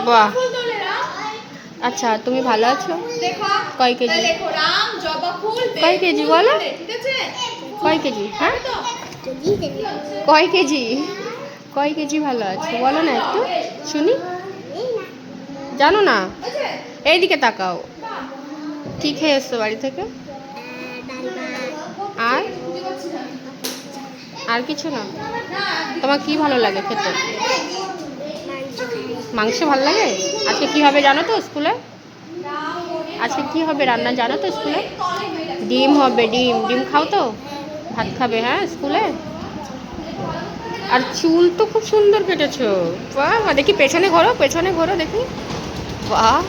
বাহ, আচ্ছা তুমি ভালো আছো? কয় কেজি? কয় কেজি বলো? কয় কেজি? হ্যাঁ, কয় কেজি? কয় কেজি ভালো আছো বলো না একটু শুনি। জানো না? এইদিকে তাকাও। কি খেয়ে এসছো বাড়ি থেকে? আর আর কিছু না? তোমার কি ভালো লাগে খেতে? মাংস ভালো লাগে। আজকে কি হবে জানো তো স্কুলে? আজকে কি হবে রান্না জানো তো স্কুলে? ডিম হবে, ডিম। ডিম খাও তো? ভাত খাবে হ্যাঁ স্কুলে? আর চুল তো খুব সুন্দর কেটেছো। বাহ, দেখি পেছনে ঘোরো, পেছনে ঘোরো দেখি। বাহ।